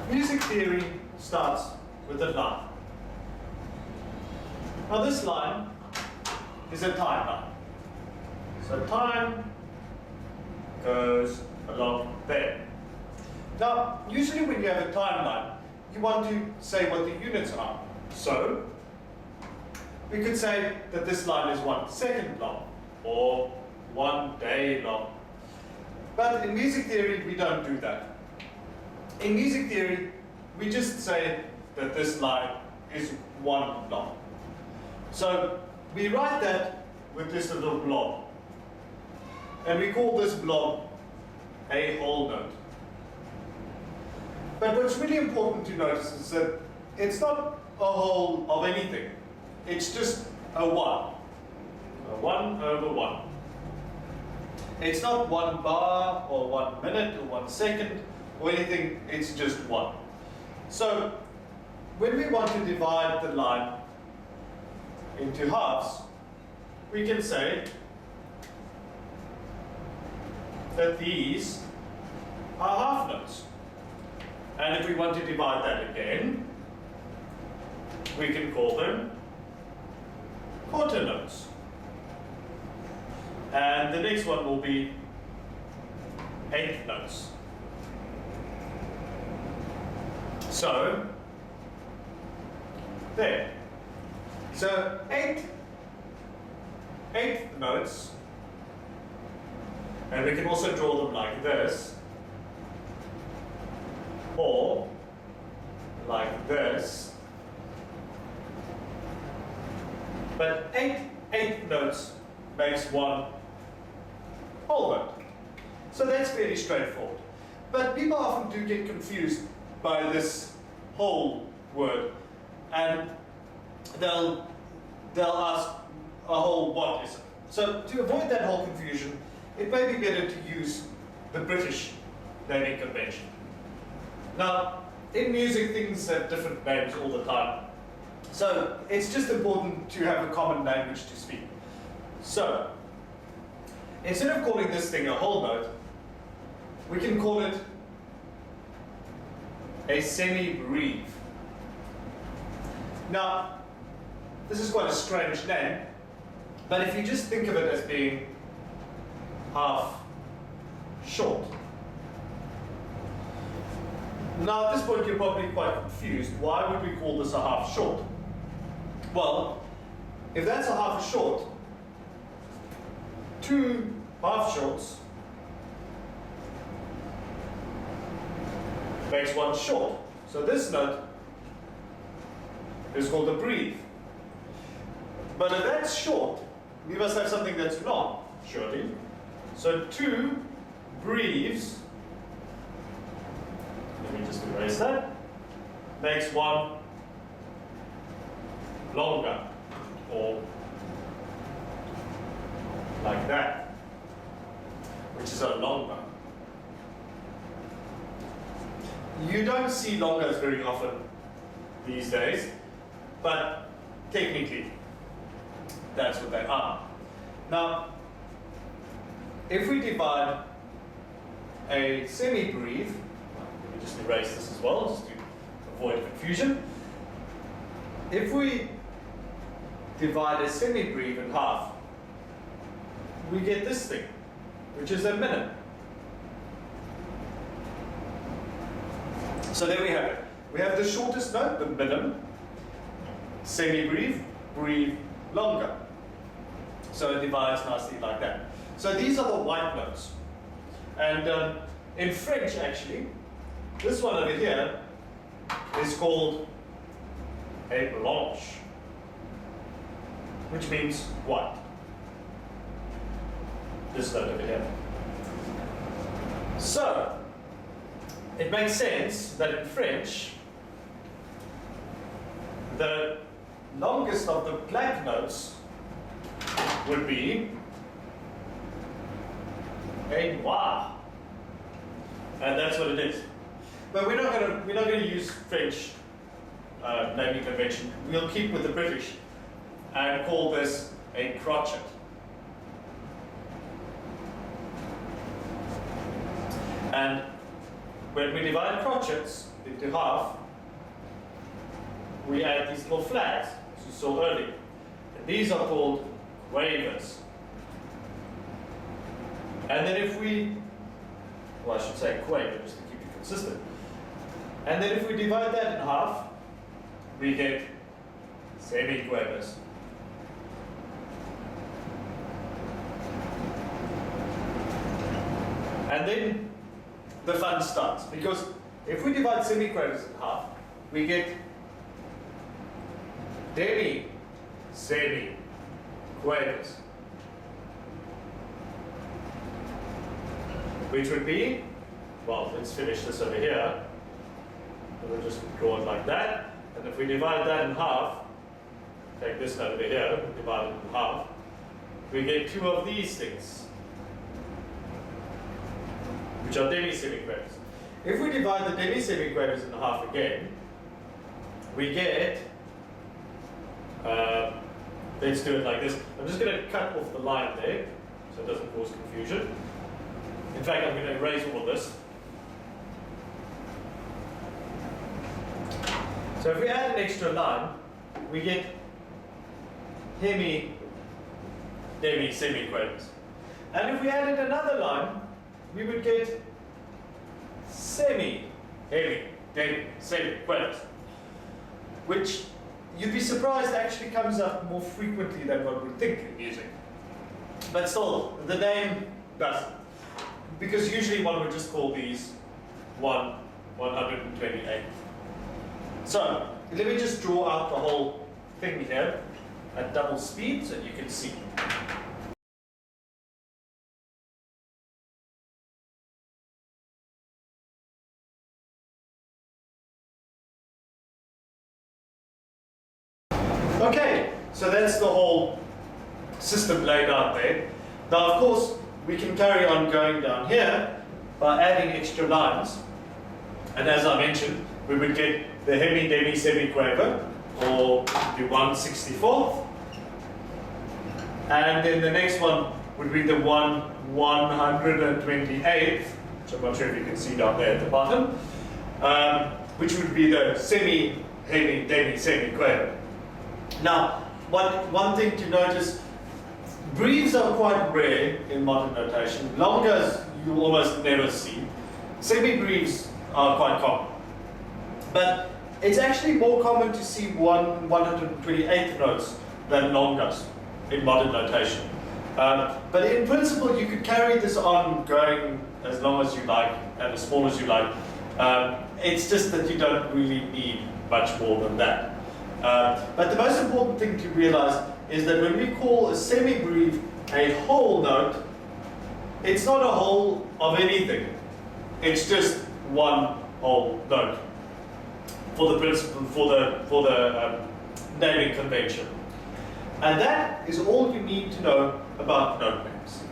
Music theory starts with a line. Now this line is a time line. So time goes along there. Now, usually when you have a timeline, you want to say what the units are. So, we could say that this line is 1 second long, or 1 day long. But in music theory, we don't do that. In music theory, we just say that this line is 1 long. So, we write that with this little blob. And we call this blob a whole note. But what's really important to notice is that it's not a whole of anything. It's just a 1. A 1 over 1. It's not 1 bar or 1 minute or 1 second or anything. It's just 1. So when we want to divide the line into halves, we can say that these are half notes. And if we want to divide that again, we can call them quarter notes. And the next one will be eighth notes. So, there. So, eighth notes, and we can also draw them like this, or like this. But eighth notes makes 1 whole note. So that's fairly straightforward. But people often do get confused by this whole word, and they'll ask a whole what is it? So to avoid that whole confusion, it may be better to use the British naming convention. Now, in music, things have different names all the time. So it's just important to have a common language to speak. So, instead of calling this thing a whole note, we can call it a semi-breve. Now, this is quite a strange name, but if you just think of it as being half short. Now at this point you're probably quite confused. Why would we call this a half short? Well, if that's a half short, 2 half shorts makes 1 short. So this note is called a breve. But if that's short, we must have something that's long, surely. So 2 breves, let me just erase that, makes 1 longer, or like that, which is a longer. You don't see longers very often these days, but technically that's what they are. Now, if we divide a semi-breve, let me just erase this as well, just to avoid confusion. If we divide a semi-breve in half, we get this thing, which is a minute. So there we have it. We have the shortest note, the minim, semi-breve, breve, longer. So it divides nicely like that. So these are the white notes. And in French, actually, this one over here is called a blanche, which means white. This note over here. So, it makes sense that in French, the longest of the blank notes would be a noir, and that's what it is. But we're not going to use French naming convention. We'll keep with the British and call this a crotchet. And when we divide crotchets, into half, we add these little flags, as you saw earlier. And these are called quavers. And then if we, well, I should say quaver, just to keep it consistent. And then if we divide that in half, we get semiquavers. And then the fun starts, because if we divide semiquavers in half, we get demi-semi-quavers, which would be, well, let's finish this over here. We'll just draw it like that. And if we divide that in half, take this over here, divide it in half, we get two of these things, which are demi-semiquavers. If we divide the demi-semiquavers in half again, we get, let's do it like this. I'm just going to cut off the line there, so it doesn't cause confusion. In fact, I'm going to erase all of this. So if we add an extra line, we get demi-semiquavers. And if we added another line, we would get semi-semiquavers, which you'd be surprised actually comes up more frequently than what we think in music. But still, the name doesn't. Because usually one would just call these 1/128. So, let me just draw out the whole thing here at double speed so you can see. Okay, so that's the whole system laid out there. Now, of course, we can carry on going down here by adding extra lines. And as I mentioned, we would get the demi-semiquaver, or the 1/64th. And then the next one would be the 1/128th, which I'm not sure if you can see down there at the bottom, which would be the demi-semiquaver. Now, one thing to notice, breathes are quite rare in modern notation. Longas you almost never see. Semi-breathes are quite common. But it's actually more common to see 1/128th notes than longas in modern notation. But in principle, you could carry this on going as long as you like and as small as you like. It's just that you don't really need much more than that. But the most important thing to realize is that when we call a semibreve a whole note, it's not a whole of anything. It's just one whole note for the principle, for the naming convention. And that is all you need to know about note names.